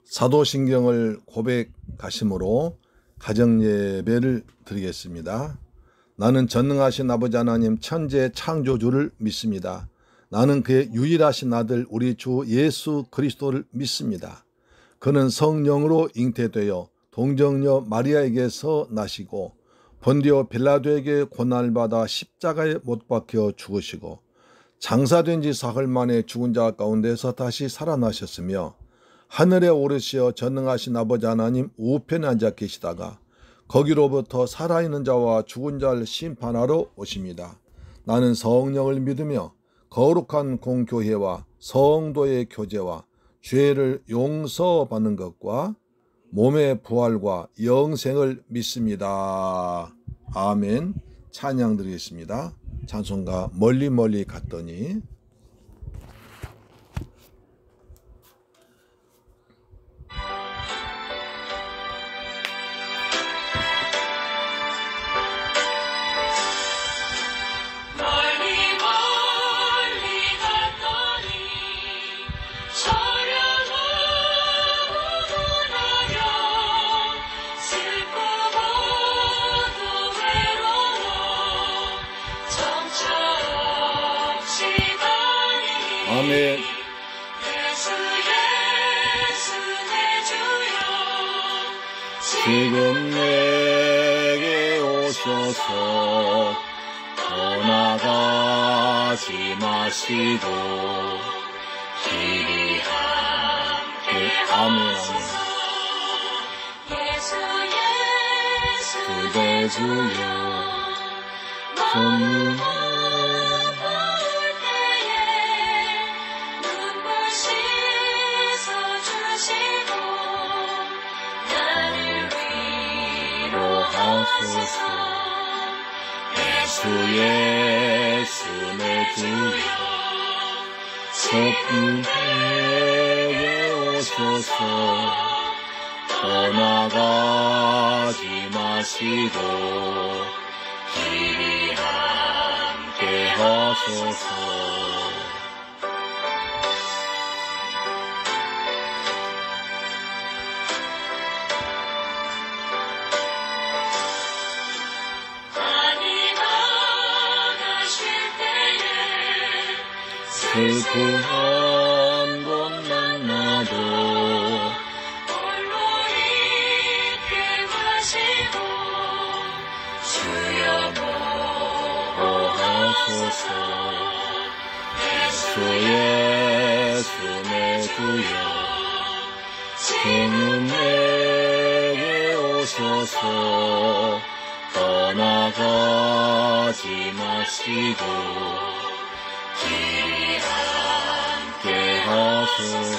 사도신경을 고백하심으로 가정예배를 드리겠습니다. 나는 전능하신 아버지 하나님 천재 창조주를 믿습니다. 나는 그의 유일하신 아들 우리 주 예수 그리스도를 믿습니다. 그는 성령으로 잉태되어 동정녀 마리아에게서 나시고 본디오 빌라도에게 고난을 받아 십자가에 못 박혀 죽으시고 장사된 지 사흘 만에 죽은 자 가운데서 다시 살아나셨으며 하늘에 오르시어 전능하신 아버지 하나님 우편에 앉아 계시다가 거기로부터 살아있는 자와 죽은 자를 심판하러 오십니다. 나는 성령을 믿으며 거룩한 공교회와 성도의 교제와 죄를 용서받는 것과 몸의 부활과 영생을 믿습니다. 아멘. 찬양 드리겠습니다. 찬송가 멀리 멀리 갔더니. 아멘. 지금 내게 오셔서 떠나가지 마시고 길이 함께 아멘. 그대 주여 예수 내 주여 서품에게 오셔서 떠나가지 마시고 길이 함께 하소서. 슬픔한 곳 만나도 홀로 있게 마시고 주여 보호하소서. 예수 내 주여 지금 내게 오셔서 떠나가지 마시고 길이 함께 하소서.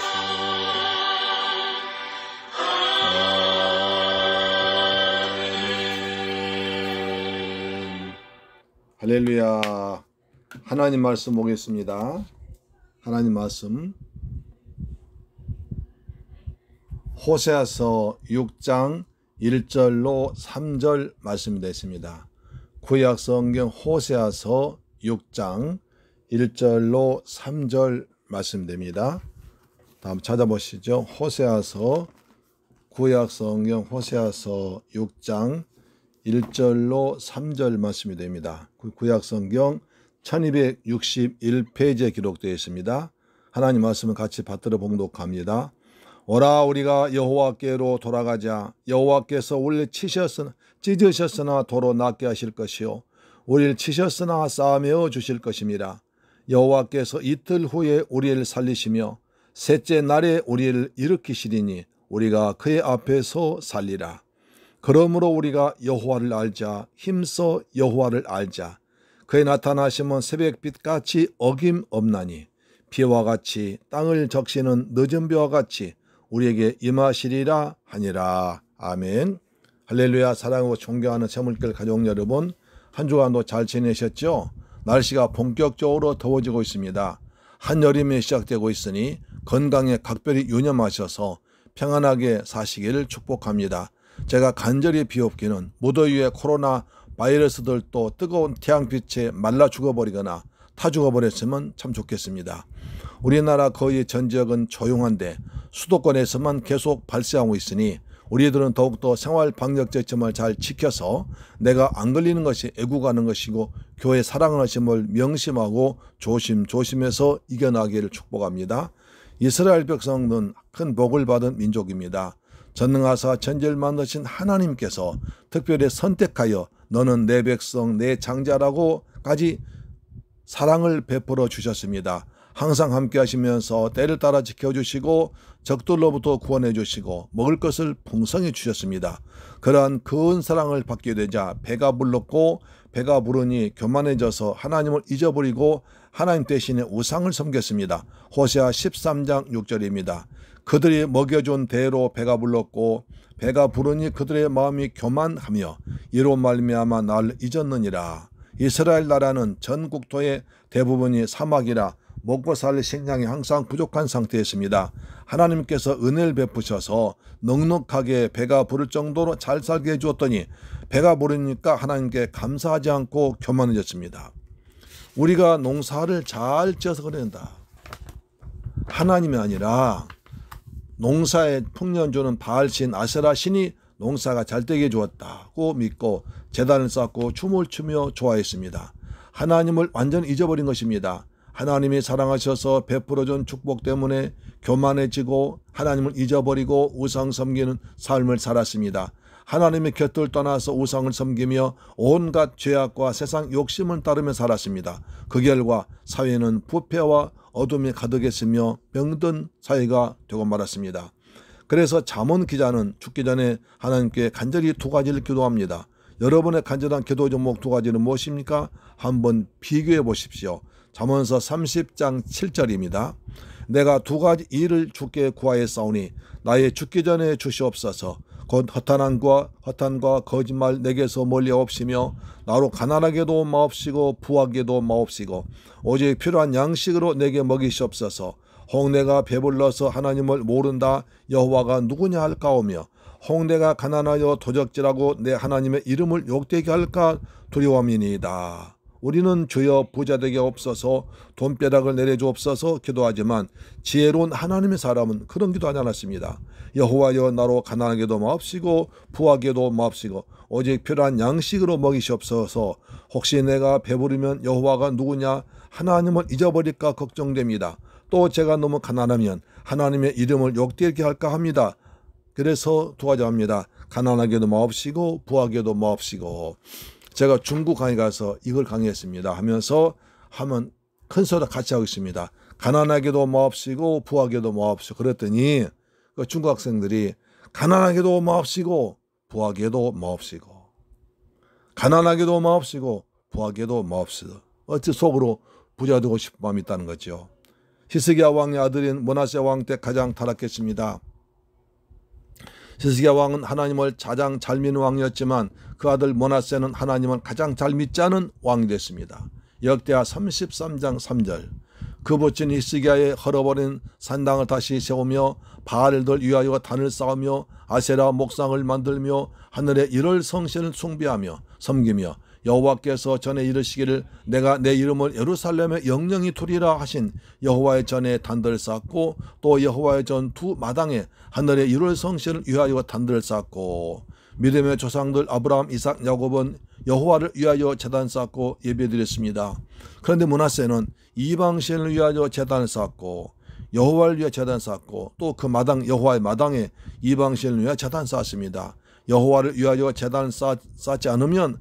아멘. 할렐루야. 하나님 말씀 보겠습니다. 하나님 말씀 호세아서 6장 1절로 3절 말씀이 되십니다. 구약 성경 호세아서 6장 1절로 3절 말씀됩니다. 다음 찾아보시죠. 호세아서 구약 성경 호세아서 6장 1절로 3절 말씀이 됩니다. 구약 성경 1261페이지에 기록되어 있습니다. 하나님 말씀을 같이 받들어 봉독합니다. 오라 우리가 여호와께로 돌아가자. 여호와께서 우리를 찢으셨으나 도로 낫게 하실 것이요 우리를 치셨으나 싸매어 주실 것입니다. 여호와께서 이틀 후에 우리를 살리시며 셋째 날에 우리를 일으키시리니 우리가 그의 앞에서 살리라. 그러므로 우리가 여호와를 알자. 힘써 여호와를 알자. 그의 나타나심은 새벽빛같이 어김없나니 비와 같이 땅을 적시는 늦은 비와 같이 우리에게 임하시리라 하니라. 아멘. 할렐루야. 사랑하고 존경하는 새물길 가족 여러분, 한 주간도 잘 지내셨죠? 날씨가 본격적으로 더워지고 있습니다. 한여름이 시작되고 있으니 건강에 각별히 유념하셔서 평안하게 사시기를 축복합니다. 제가 간절히 비옵기는 무더위에 코로나 바이러스들도 뜨거운 태양빛에 말라 죽어버리거나 타 죽어버렸으면 참 좋겠습니다. 우리나라 거의 전 지역은 조용한데 수도권에서만 계속 발생하고 있으니 우리들은 더욱더 생활 방역 지침을 잘 지켜서 내가 안 걸리는 것이 애국하는 것이고 교회 사랑하는 것임을 명심하고 조심해서 이겨나기를 축복합니다. 이스라엘 백성은 큰 복을 받은 민족입니다. 전능하사 천지를 만드신 하나님께서 특별히 선택하여 너는 내 백성 내 장자라고까지 사랑을 베풀어 주셨습니다. 항상 함께 하시면서 때를 따라 지켜주시고 적들로부터 구원해 주시고 먹을 것을 풍성히 주셨습니다. 그러한 큰 사랑을 받게 되자 배가 불렀고 배가 부르니 교만해져서 하나님을 잊어버리고 하나님 대신에 우상을 섬겼습니다. 호세아 13장 6절입니다. 그들이 먹여준 대로 배가 불렀고 배가 부르니 그들의 마음이 교만하며 이로 말미암아 나를 잊었느니라. 이스라엘 나라는 전 국토의 대부분이 사막이라 먹고 살 식량이 항상 부족한 상태였습니다. 하나님께서 은혜를 베푸셔서 넉넉하게 배가 부를 정도로 잘 살게 해주었더니 배가 부르니까 하나님께 감사하지 않고 교만해졌습니다. 우리가 농사를 잘 지어서 그런다. 하나님이 아니라 농사에 풍년 주는 바알신 아세라 신이 농사가 잘 되게 해주었다고 믿고 제단을 쌓고 춤을 추며 좋아했습니다. 하나님을 완전히 잊어버린 것입니다. 하나님이 사랑하셔서 베풀어준 축복 때문에 교만해지고 하나님을 잊어버리고 우상 섬기는 삶을 살았습니다. 하나님의 곁을 떠나서 우상을 섬기며 온갖 죄악과 세상 욕심을 따르며 살았습니다. 그 결과 사회는 부패와 어둠이 가득했으며 병든 사회가 되고 말았습니다. 그래서 잠언 기자는 죽기 전에 하나님께 간절히 두 가지를 기도합니다. 여러분의 간절한 기도 제목 두 가지는 무엇입니까? 한번 비교해 보십시오. 잠언서 30장 7절입니다. 내가 두 가지 일을 주께 구하였사오니 나의 죽기 전에 주시옵소서. 곧 허탄과 거짓말 내게서 멀리 없으며 나로 가난하게도 마옵시고 부하게도 마옵시고 오직 필요한 양식으로 내게 먹이시옵소서. 홍내가 배불러서 하나님을 모른다 여호와가 누구냐 할까오며 홍내가 가난하여 도적질하고 내 하나님의 이름을 욕되게 할까 두려움이니이다. 우리는 주여 부자되게 없어서 돈벼락을 내려주옵소서 기도하지만 지혜로운 하나님의 사람은 그런 기도하지 않았습니다. 여호와여 나로 가난하게도 마옵시고 부하게도 마옵시고 오직 필요한 양식으로 먹이시옵소서. 혹시 내가 배부르면 여호와가 누구냐 하나님을 잊어버릴까 걱정됩니다. 또 제가 너무 가난하면 하나님의 이름을 욕되게 할까 합니다. 그래서 도와줘합니다. 가난하게도 마옵시고 부하게도 마옵시고. 제가 중국 강의 가서 이걸 강의했습니다. 하면서 큰 소리 같이 하고 있습니다. 가난하게도 마옵시고 부하게도 마옵시고. 그랬더니 그 중국 학생들이 가난하게도 마옵시고 부하게도 마옵시고 가난하게도 마옵시고 부하게도 마옵시고. 어찌 속으로 부자 되고 싶은 마음이 있다는 거죠. 히스기야 왕의 아들인 므낫세 왕 때 가장 타락했습니다. 히스기야 왕은 하나님을 가장 잘 믿는 왕이었지만 그 아들 므낫세는 하나님을 가장 잘 믿지 않은 왕이 됐습니다. 역대하 33장 3절. 그 부친 히스기야의 헐어버린 산당을 다시 세우며 바알들 위하여 단을 쌓으며 아세라 목상을 만들며 하늘의 일월 성신을 숭배하며 섬기며 여호와께서 전에 이르시기를 내가 내 이름을 예루살렘에 영영히 두리라 하신 여호와의 전에 단들을 쌓고 또 여호와의 전 두 마당에 하늘의 일월 성신을 위하여 단들을 쌓고 믿음의 조상들 아브라함 이삭 야곱은 여호와를 위하여 제단 쌓고 예배드렸습니다. 그런데 므낫세는 이방신을 위하여 제단을 쌓고 여호와를 위하여 제단 쌓고 또 그 마당 여호와의 마당에 이방신을 위하여 제단 쌓았습니다. 여호와를 위하여 제단을 쌓지 않으면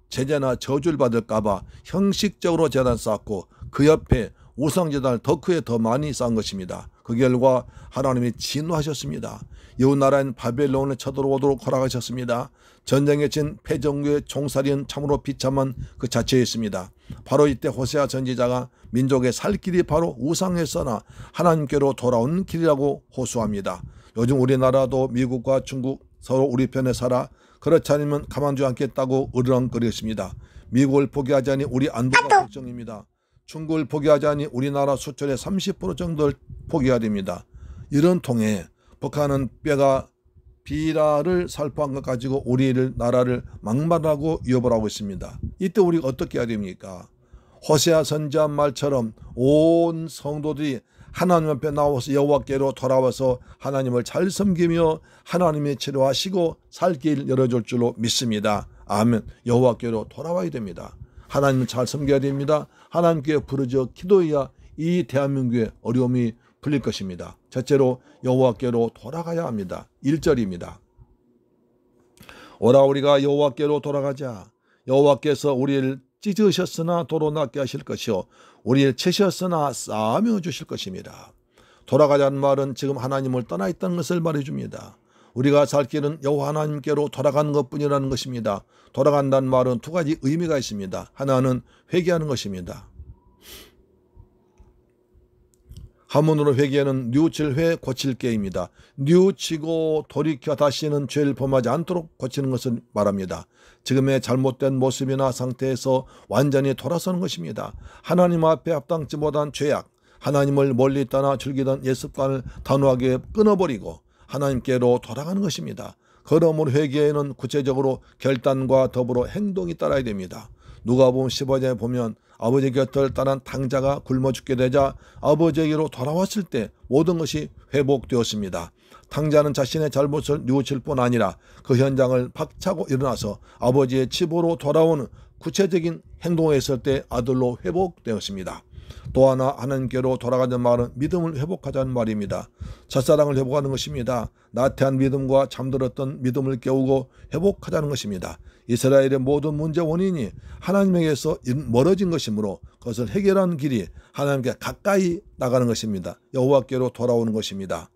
제재나 저주를 받을까봐 형식적으로 제단 쌓고 그 옆에 우상제단을 더 크게 더 많이 쌓은 것입니다. 그 결과 하나님이 진노하셨습니다. 이웃나라인 바벨론에 쳐들어오도록 허락하셨습니다. 전쟁에 진 패전국의 총살인 참으로 비참한 그 자체였습니다. 바로 이때 호세아 선지자가 민족의 살 길이 바로 우상에서나 하나님께로 돌아온 길이라고 호소합니다. 요즘 우리나라도 미국과 중국 서로 우리 편에 살아 그렇지 않으면 가만두지 않겠다고 으르렁거렸습니다. 미국을 포기하자니 우리 안보가 걱정입니다. 중국을 포기하자니 우리나라 수출의 30% 정도를 포기해야 됩니다. 이런 통에 북한은 뼈가 비라를 살포한 것 가지고 우리를 나라를 막말하고 위협을 하고 있습니다. 이때 우리가 어떻게 해야 됩니까? 호세아 선지한 말처럼 온 성도들이 하나님 앞에 나와서 여호와께로 돌아와서 하나님을 잘 섬기며 하나님이 치료하시고 살 길 열어줄 줄로 믿습니다. 아멘. 여호와께로 돌아와야 됩니다. 하나님을 잘 섬겨야 됩니다. 하나님께 부르짖어 기도해야 이 대한민국의 어려움이 풀릴 것입니다. 첫째로 여호와께로 돌아가야 합니다. 1절입니다. 오라 우리가 여호와께로 돌아가자. 여호와께서 우리를 찢으셨으나 도로 낫게 하실 것이요 우리를 치셨으나 싸매어 주실 것입니다. 돌아가자는 말은 지금 하나님을 떠나 있다는 것을 말해줍니다. 우리가 살 길은 여호와 하나님께로 돌아가는 것뿐이라는 것입니다. 돌아간다는 말은 두 가지 의미가 있습니다. 하나는 회개하는 것입니다. 한문으로 회개는 뉘우칠 회 고칠 게입니다. 뉘우치고 돌이켜 다시는 죄를 범하지 않도록 고치는 것을 말합니다. 지금의 잘못된 모습이나 상태에서 완전히 돌아서는 것입니다. 하나님 앞에 합당치 못한 죄악, 하나님을 멀리 떠나 즐기던 옛 습관을 단호하게 끊어버리고 하나님께로 돌아가는 것입니다. 그러므로 회개에는 구체적으로 결단과 더불어 행동이 따라야 됩니다. 누가복음 15장에 보면 아버지 곁을 떠난 탕자가 굶어 죽게 되자 아버지에게로 돌아왔을 때 모든 것이 회복되었습니다. 탕자는 자신의 잘못을 뉘우칠 뿐 아니라 그 현장을 박차고 일어나서 아버지의 집으로 돌아오는 구체적인 행동을 했을 때 아들로 회복되었습니다. 또 하나 하나님께로 돌아가는 말은 믿음을 회복하자는 말입니다. 첫사랑을 회복하는 것입니다. 나태한 믿음과 잠들었던 믿음을 깨우고 회복하자는 것입니다. 이스라엘의 모든 문제 원인이 하나님에게서 멀어진 것이므로 그것을 해결하는 길이 하나님께 가까이 나가는 것입니다. 여호와께로 돌아오는 것입니다.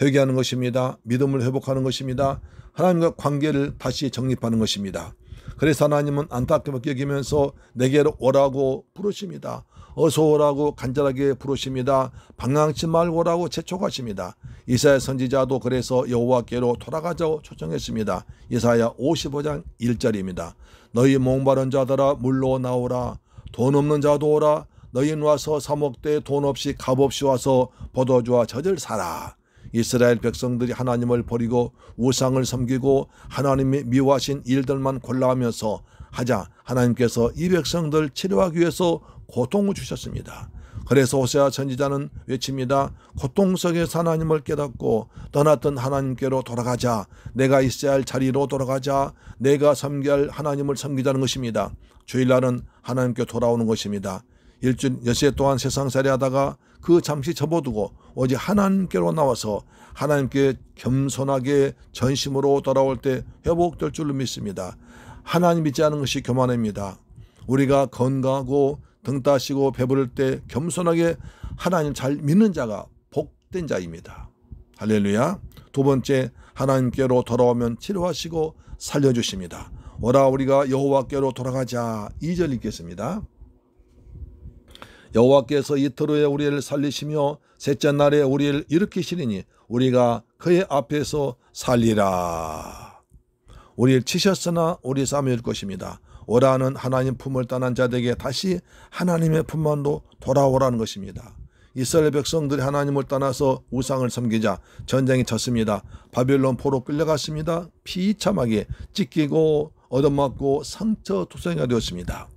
회개하는 것입니다. 믿음을 회복하는 것입니다. 하나님과 관계를 다시 정립하는 것입니다. 그래서 하나님은 안타깝게 여기면서 내게로 오라고 부르십니다. 어서 오라고 간절하게 부르십니다. 방황치 말고 오라고 재촉하십니다. 이사야 선지자도 그래서 여호와께로 돌아가자고 초청했습니다. 이사야 55장 1절입니다. 너희 목마른 자들아 물로 나오라. 돈 없는 자도 오라. 너희는 와서 사 먹되 돈 없이 값없이 와서 포도주와 젖을 사라. 이스라엘 백성들이 하나님을 버리고 우상을 섬기고 하나님이 미워하신 일들만 골라하면서 하자 하나님께서 이 백성들 치료하기 위해서 고통을 주셨습니다. 그래서 호세아 선지자는 외칩니다. 고통 속에서 하나님을 깨닫고 떠났던 하나님께로 돌아가자. 내가 있어야 할 자리로 돌아가자. 내가 섬겨야 할 하나님을 섬기자는 것입니다. 주일날은 하나님께 돌아오는 것입니다. 일주일 여시에 동안 세상살이 하다가 그 잠시 접어두고 오직 하나님께로 나와서 하나님께 겸손하게 전심으로 돌아올 때 회복될 줄로 믿습니다. 하나님 믿지 않은 것이 교만입니다. 우리가 건강하고 등 따시고 배부를 때 겸손하게 하나님 잘 믿는 자가 복된 자입니다. 할렐루야. 두 번째, 하나님께로 돌아오면 치료하시고 살려주십니다. 오라 우리가 여호와께로 돌아가자. 2절 읽겠습니다. 여호와께서 이틀 후에 우리를 살리시며 셋째 날에 우리를 일으키시리니 우리가 그의 앞에서 살리라. 우리를 치셨으나 우리 싸매일 것입니다. 오라는 하나님 품을 떠난 자들에게 다시 하나님의 품만로 돌아오라는 것입니다. 이스라엘 백성들이 하나님을 떠나서 우상을 섬기자 전쟁이 졌습니다. 바벨론 포로 끌려갔습니다. 비참하게 찢기고 얻어맞고 상처투성이가 되었습니다.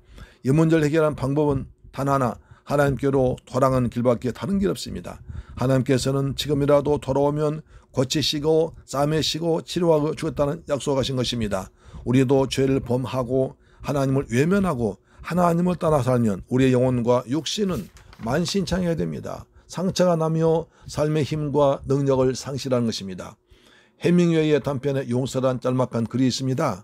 이 문제를 해결한 방법은 단 하나, 하나님께로 돌아가는 길밖에 다른 길 없습니다. 하나님께서는 지금이라도 돌아오면 고치시고 싸매시고 치료하고 주겠다는 약속하신 것입니다. 우리도 죄를 범하고 하나님을 외면하고 하나님을 떠나 살면 우리의 영혼과 육신은 만신창이어야 됩니다. 상처가 나며 삶의 힘과 능력을 상실하는 것입니다. 해밍웨이의 단편에 용서란 짤막한 글이 있습니다.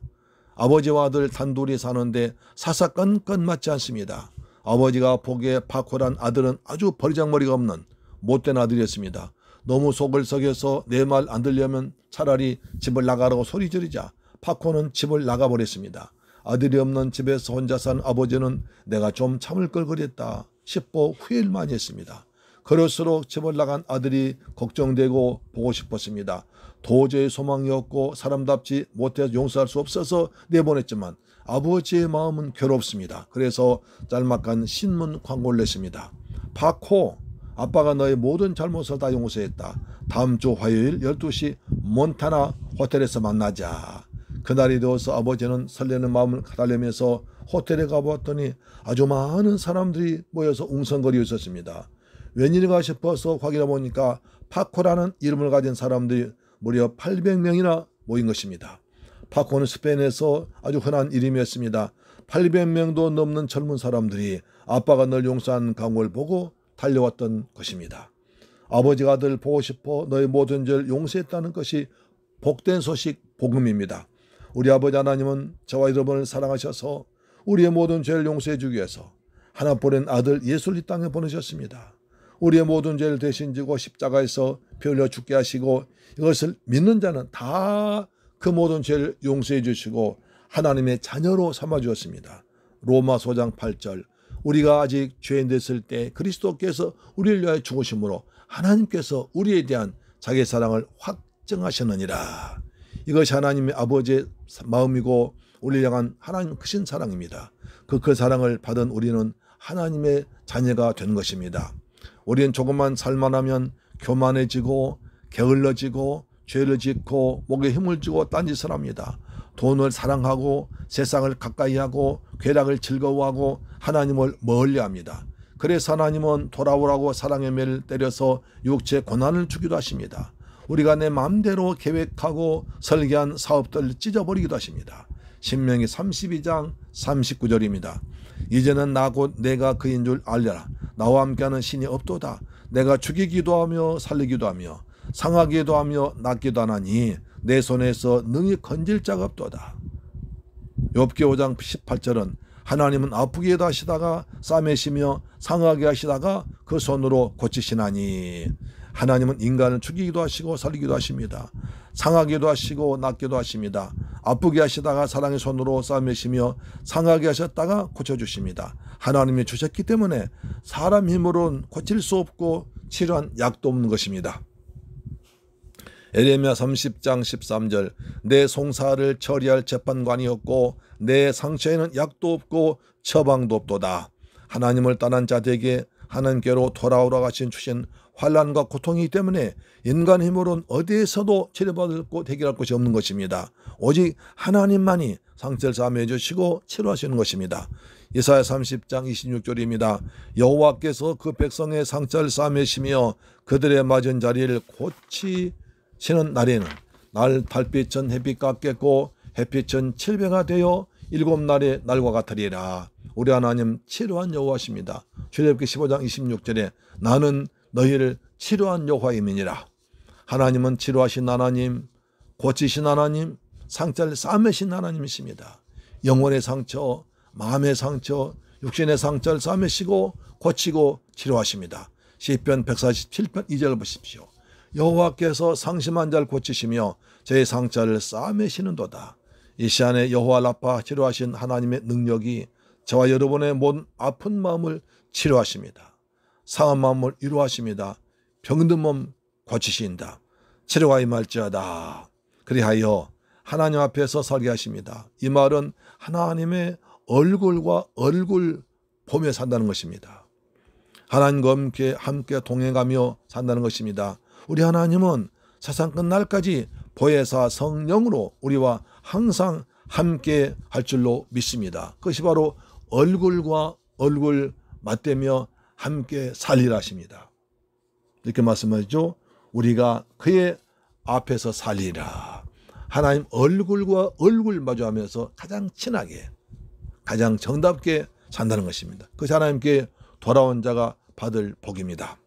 아버지와 아들 단둘이 사는데 사사건건 맞지 않습니다. 아버지가 보기에 파코란 아들은 아주 버리장머리가 없는 못된 아들이었습니다. 너무 속을 썩여서 내 말 안 들려면 차라리 집을 나가라고 소리 지르자 파코는 집을 나가버렸습니다. 아들이 없는 집에서 혼자 산 아버지는 내가 좀 참을 걸 그랬다 싶어 후회를 많이 했습니다. 그럴수록 집을 나간 아들이 걱정되고 보고 싶었습니다. 도저히 소망이 없고 사람답지 못해서 용서할 수 없어서 내보냈지만 아버지의 마음은 괴롭습니다. 그래서 짤막한 신문 광고를 냈습니다. 파코, 아빠가 너의 모든 잘못을 다 용서했다. 다음 주 화요일 12시 몬타나 호텔에서 만나자. 그날이 되어서 아버지는 설레는 마음을 가다르면서 호텔에 가보았더니 아주 많은 사람들이 모여서 웅성거리고 있었습니다. 웬일인가 싶어서 확인해 보니까 파코라는 이름을 가진 사람들이 무려 800명이나 모인 것입니다. 파코는 스페인에서 아주 흔한 이름이었습니다. 800명도 넘는 젊은 사람들이 아빠가 널 용서한 강호를 보고 달려왔던 것입니다. 아버지가 아들 보고 싶어 너의 모든 죄를 용서했다는 것이 복된 소식, 복음입니다. 우리 아버지 하나님은 저와 여러분을 사랑하셔서 우리의 모든 죄를 용서해 주기 위해서 하나뿐인 아들 예수를 이 땅에 보내셨습니다. 우리의 모든 죄를 대신 지고 십자가에서 피 흘려 죽게 하시고 이것을 믿는 자는 다 그 모든 죄를 용서해 주시고 하나님의 자녀로 삼아 주었습니다. 로마서 5장 8절 우리가 아직 죄인 됐을 때 그리스도께서 우리를 위하여 죽으심으로 하나님께서 우리에 대한 자기의 사랑을 확증하셨느니라. 이것이 하나님의 아버지의 마음이고 우리를 향한 하나님 크신 사랑입니다. 그 사랑을 받은 우리는 하나님의 자녀가 된 것입니다. 우리는 조금만 살만하면 교만해지고 게을러지고 죄를 짓고 목에 힘을 주고 딴짓을 합니다. 돈을 사랑하고 세상을 가까이하고 쾌락을 즐거워하고 하나님을 멀리합니다. 그래서 하나님은 돌아오라고 사랑의 매를 때려서 육체에 고난을 주기도 하십니다. 우리가 내 마음대로 계획하고 설계한 사업들을 찢어버리기도 하십니다. 신명기 32장 39절입니다. 이제는 나 곧 내가 그인 줄 알려라. 나와 함께하는 신이 없도다. 내가 죽이기도 하며 살리기도 하며 상하기도 하며 낫기도 하나니 내 손에서 능히 건질 자가 없도다. 욥기 5장 18절은 하나님은 아프게도 하시다가 싸매시며 상하게 하시다가 그 손으로 고치시나니 하나님은 인간을 죽이기도 하시고 살리기도 하십니다. 상하기도 하시고 낫기도 하십니다. 아프게 하시다가 사랑의 손으로 싸매시며 상하게 하셨다가 고쳐주십니다. 하나님이 주셨기 때문에 사람 힘으로는 고칠 수 없고 치료한 약도 없는 것입니다. 에레미야 30장 13절 내 송사를 처리할 재판관이 없고 내 상처에는 약도 없고 처방도 없도다. 하나님을 떠난 자들에게 하나님께로 돌아오라 하신 주신 환난과 고통이기 때문에 인간 힘으로는 어디에서도 치료받을 곳 해결할 곳이 없는 것입니다. 오직 하나님만이 상처를 싸매 주시고 치료하시는 것입니다. 이사야 30장 26절입니다. 여호와께서 그 백성의 상처를 싸매시며 그들의 맞은 자리를 고치시는 날에는 날 달빛은 햇빛 같겠고 햇빛은 칠배가 되어 7날의 날과 같으리라. 우리 하나님 치료한 여호와십니다. 출애굽기 15장 26절에 나는 너희를 치료한 여호와임이니라. 하나님은 치료하신 하나님, 고치신 하나님, 상처를 싸매신 하나님이십니다. 영혼의 상처, 마음의 상처, 육신의 상처를 싸매시고 고치고 치료하십니다. 시편 147편 2절 보십시오. 여호와께서 상심한 자를 고치시며 제 상처를 싸매시는도다. 이 시간에 여호와 라파 치료하신 하나님의 능력이 저와 여러분의 모든 아픈 마음을 치료하십니다. 상한 마음을 위로하십니다. 병든 몸 고치신다. 치료가 임할지어다. 그리하여 하나님 앞에서 설계하십니다. 이 말은 하나님의 얼굴과 얼굴 보며 산다는 것입니다. 하나님과 함께 동행하며 산다는 것입니다. 우리 하나님은 세상 끝날까지 보혜사 성령으로 우리와 항상 함께 할 줄로 믿습니다. 그것이 바로 얼굴과 얼굴 맞대며 함께 살리라 하십니다. 이렇게 말씀하죠. 우리가 그의 앞에서 살리라. 하나님 얼굴과 얼굴 마주하면서 가장 친하게 가장 정답게 산다는 것입니다. 그것이 하나님께 돌아온 자가 받을 복입니다.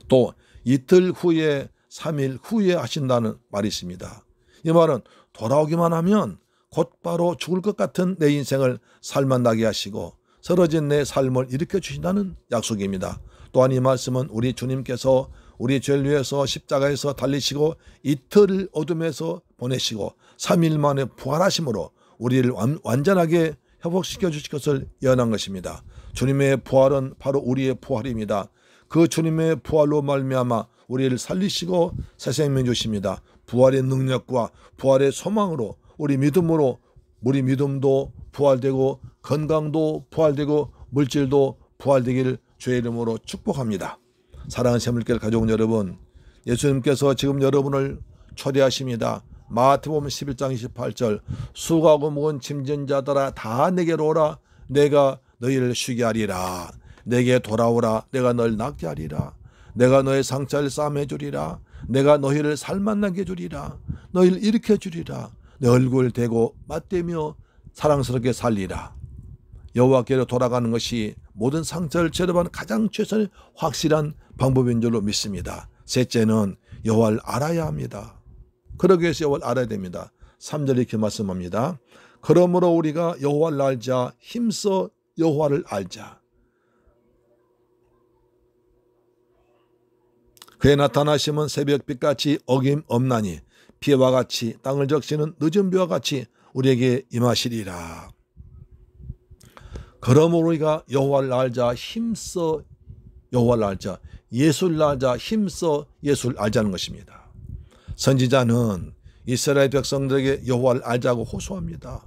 또 이틀 후에 3일 후에 하신다는 말이 있습니다. 이 말은 돌아오기만 하면 곧바로 죽을 것 같은 내 인생을 살만나게 하시고 쓰러진 내 삶을 일으켜 주신다는 약속입니다. 또한 이 말씀은 우리 주님께서 우리 죄를 위해서 십자가에서 달리시고 이틀을 어둠에서 보내시고 3일 만에 부활하심으로 우리를 완전하게 회복시켜 주실 것을 예언한 것입니다. 주님의 부활은 바로 우리의 부활입니다. 그 주님의 부활로 말미암아 우리를 살리시고 새 생명 주십니다. 부활의 능력과 부활의 소망으로 우리 믿음으로 우리 믿음도 부활되고 건강도 부활되고 물질도 부활되기를 주의 이름으로 축복합니다. 사랑하는 새물길 가족 여러분, 예수님께서 지금 여러분을 초대하십니다. 마태복음 11장 28절 수고하고 무거운 짐진 자들아 다 내게로 오라 내가 너희를 쉬게 하리라. 내게 돌아오라 내가 널 낫게 하리라. 내가 너의 상처를 싸매 주리라. 내가 너희를 살만나게 주리라. 너희를 일으켜 주리라. 내 얼굴 대고 맞대며 사랑스럽게 살리라. 여호와께로 돌아가는 것이 모든 상처를 치료하는 가장 최선의 확실한 방법인 줄로 믿습니다. 셋째는 여호와를 알아야 합니다. 그러기 위해서 여호와를 알아야 됩니다. 3절 이렇게 말씀합니다. 그러므로 우리가 여호와를 알자 힘써 여호와를 알자. 그의 나타나심은 새벽빛같이 어김없나니 비와 같이 땅을 적시는 늦은 비와 같이 우리에게 임하시리라. 그러므로 우리가 여호와를 알자 힘써 여호와를 알자 예수를 알자 힘써 예수를 알자는 것입니다. 선지자는 이스라엘 백성들에게 여호와를 알자고 호소합니다.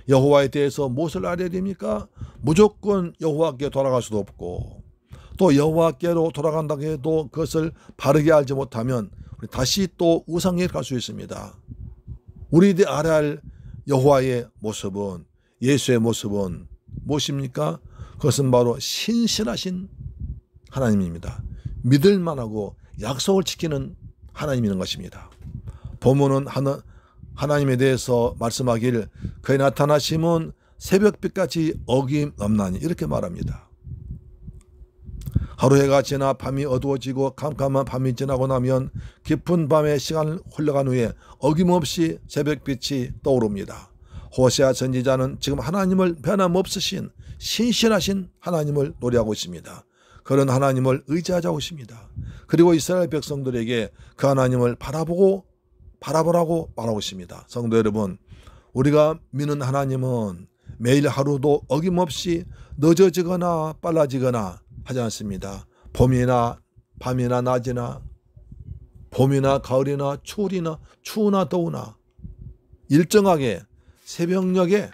여호와에 대해서 무엇을 알아야 됩니까? 무조건 여호와께 돌아갈 수도 없고 또 여호와께로 돌아간다고 해도 그것을 바르게 알지 못하면 우리 다시 또 우상에 갈 수 있습니다. 우리들이 알아야 할 여호와의 모습은 예수의 모습은 무엇입니까? 그것은 바로 신실하신 하나님입니다. 믿을 만하고 약속을 지키는 하나님이라는 것입니다. 본문은 하나님에 대해서 말씀하기를 그의 나타나심은 새벽빛같이 어김없나니 이렇게 말합니다. 하루 해가 지나 밤이 어두워지고 캄캄한 밤이 지나고 나면 깊은 밤의 시간을 흘러간 후에 어김없이 새벽빛이 떠오릅니다. 호세아 선지자는 지금 하나님을 변함없으신 신실하신 하나님을 노래하고 있습니다. 그런 하나님을 의지하자고 있습니다. 그리고 이스라엘 백성들에게 그 하나님을 바라보라고 말하고 있습니다. 성도 여러분, 우리가 믿는 하나님은 매일 하루도 어김없이 늦어지거나 빨라지거나 하지 않습니다. 봄이나 밤이나 낮이나 봄이나 가을이나 추울이나 추우나 더우나 일정하게 새벽녘에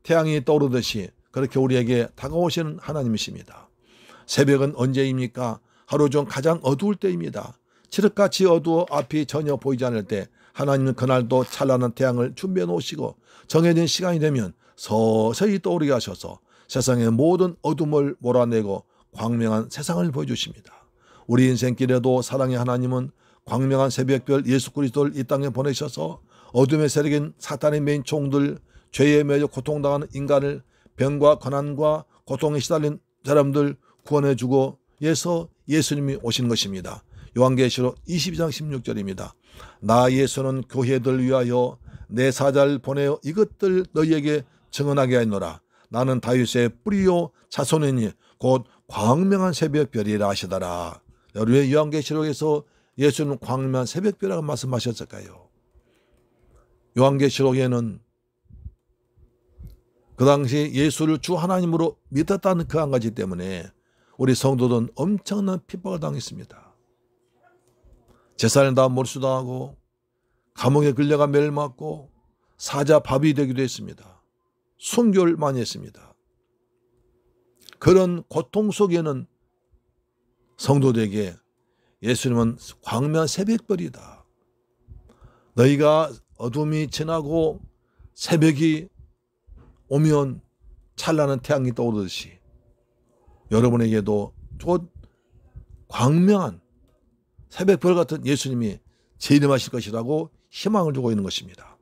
태양이 떠오르듯이 그렇게 우리에게 다가오시는 하나님이십니다. 새벽은 언제입니까? 하루 중 가장 어두울 때입니다. 칠흑같이 어두워 앞이 전혀 보이지 않을 때 하나님은 그날도 찬란한 태양을 준비해 놓으시고 정해진 시간이 되면 서서히 떠오르게 하셔서 세상의 모든 어둠을 몰아내고 광명한 세상을 보여주십니다. 우리 인생길에도 사랑의 하나님은 광명한 새벽별 예수 그리스도를 이 땅에 보내셔서 어둠의 세력인 사탄의 메인 총들, 죄에 매여 고통당하는 인간을 병과 고난과 고통에 시달린 사람들 구원해주고 위해서 예수님이 오신 것입니다. 요한계시록 22장 16절입니다. 나 예수는 교회들 위하여 내 사자를 보내어 이것들 너희에게 증언하게 하노라. 나는 다윗의 뿌리요 자손이니 곧 광명한 새벽별이라 하시더라. 왜 요한계시록에서 예수는 광명한 새벽별이라고 말씀하셨을까요? 요한계시록에는 그 당시 예수를 주 하나님으로 믿었다는 그 한 가지 때문에 우리 성도들은 엄청난 핍박을 당했습니다. 제사를 다 몰수당하고 감옥에 끌려가 매를 맞고 사자 밥이 되기도 했습니다. 순교를 많이 했습니다. 그런 고통 속에는 성도들에게 예수님은 광명한 새벽별이다. 너희가 어둠이 지나고 새벽이 오면 찬란한 태양이 떠오르듯이 여러분에게도 곧 광명한 새벽별 같은 예수님이 재림하실 것이라고 희망을 주고 있는 것입니다.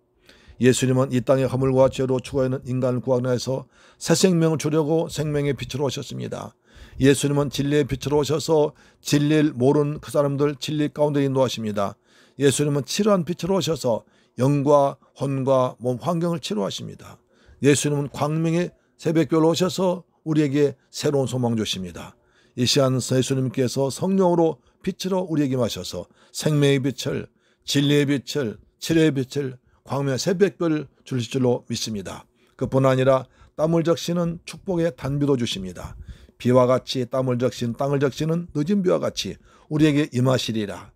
예수님은 이 땅의 허물과 죄로 죽어 있는 인간을 구하기 위해서 새 생명을 주려고 생명의 빛으로 오셨습니다. 예수님은 진리의 빛으로 오셔서 진리를 모르는 그 사람들 진리 가운데 인도하십니다. 예수님은 치료한 빛으로 오셔서 영과 혼과 몸 환경을 치료하십니다. 예수님은 광명의 새벽별로 오셔서 우리에게 새로운 소망 주십니다. 이 시간 예수님께서 성령으로 빛으로 우리에게 마셔서 생명의 빛을, 진리의 빛을, 치료의 빛을, 광명의 새벽별을 주실 줄로 믿습니다. 그뿐 아니라 땀을 적시는 축복의 단비도 주십니다. 비와 같이 땀을 적신 땅을 적시는 늦은 비와 같이 우리에게 임하시리라.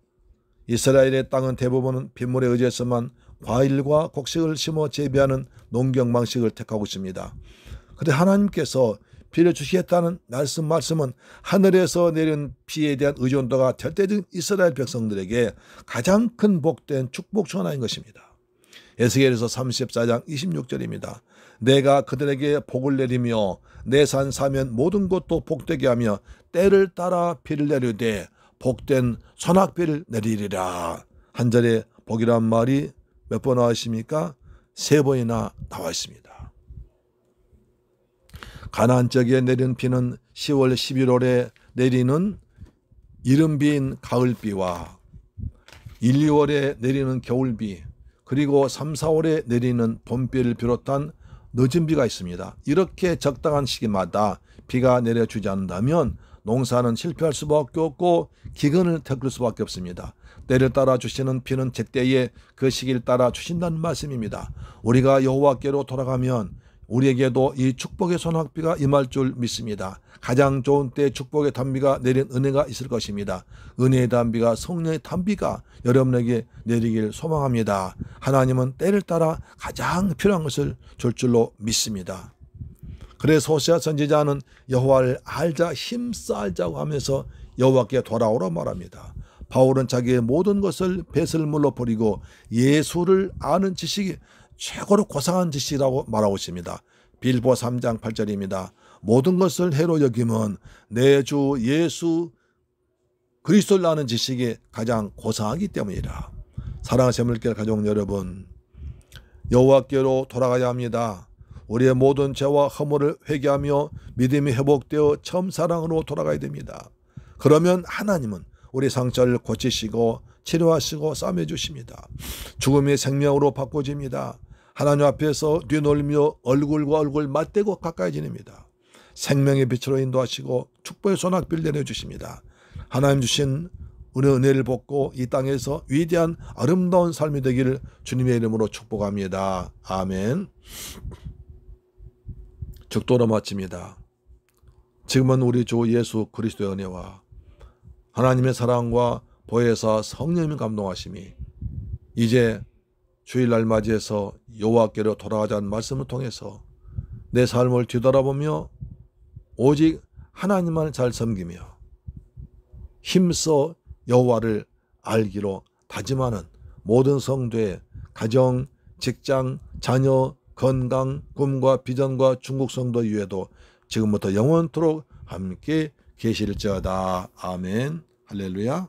이스라엘의 땅은 대부분은 빗물에 의지해서만 과일과 곡식을 심어 재배하는 농경 방식을 택하고 있습니다. 그런데 하나님께서 비를 주시겠다는 말씀은 하늘에서 내린 비에 대한 의존도가 절대적인 이스라엘 백성들에게 가장 큰 복된 축복 중 하나인 것입니다. 에스겔에서 34장 26절입니다. 내가 그들에게 복을 내리며 내 산 사면 모든 곳도 복되게 하며 때를 따라 비를 내리되 복된 소낙비를 내리리라. 한 절에 복이란 말이 몇 번 나와 있습니까? 3번이나 나와 있습니다. 가나안 지역에 내린 비는 10월, 11월에 내리는 이른비인 가을비와 1, 2월에 내리는 겨울비, 그리고 3, 4월에 내리는 봄비를 비롯한 늦은 비가 있습니다. 이렇게 적당한 시기마다 비가 내려주지 않는다면 농사는 실패할 수밖에 없고 기근을 겪을 수밖에 없습니다. 때를 따라 주시는 비는 제때에 그 시기를 따라 주신다는 말씀입니다. 우리가 여호와께로 돌아가면 우리에게도 이 축복의 소낙비가 임할 줄 믿습니다. 가장 좋은 때 축복의 단비가 내린 은혜가 있을 것입니다. 은혜의 단비가 성령의 단비가 여러분에게 내리길 소망합니다. 하나님은 때를 따라 가장 필요한 것을 줄 줄로 믿습니다. 그래서 호세아 선지자는 여호와를 알자, 힘써 알자고 하면서 여호와께 돌아오라 말합니다. 바울은 자기의 모든 것을 배설물로 버리고 예수를 아는 지식이 최고로 고상한 지식이라고 말하고 있습니다. 빌보 3장 8절입니다. 모든 것을 해로 여김은 내 주 예수 그리스도를 아는 지식이 가장 고상하기 때문이라. 사랑하는 새물길 가족 여러분, 여호와께로 돌아가야 합니다. 우리의 모든 죄와 허물을 회개하며 믿음이 회복되어 처음 사랑으로 돌아가야 됩니다. 그러면 하나님은 우리 상처를 고치시고 치료하시고 싸매 주십니다. 죽음이 생명으로 바꿔집니다. 하나님 앞에서 뛰놀며 얼굴과 얼굴 맞대고 가까이 지냅니다. 생명의 빛으로 인도하시고 축복의 소낙비를 내려주십니다. 하나님 주신 은혜를 받고 이 땅에서 위대한 아름다운 삶이 되기를 주님의 이름으로 축복합니다. 아멘. 죽도로 마칩니다. 지금은 우리 주 예수 그리스도의 은혜와 하나님의 사랑과 보혜사 성령의 감동하심이 이제 주일날 맞이해서 여호와께로 돌아가자는 말씀을 통해서 내 삶을 뒤돌아보며 오직 하나님만 잘 섬기며 힘써 여호와를 알기로 다짐하는 모든 성도의 가정, 직장, 자녀, 건강, 꿈과 비전과 중국 성도 위에도 지금부터 영원토록 함께 계실지어다. 아멘. 할렐루야.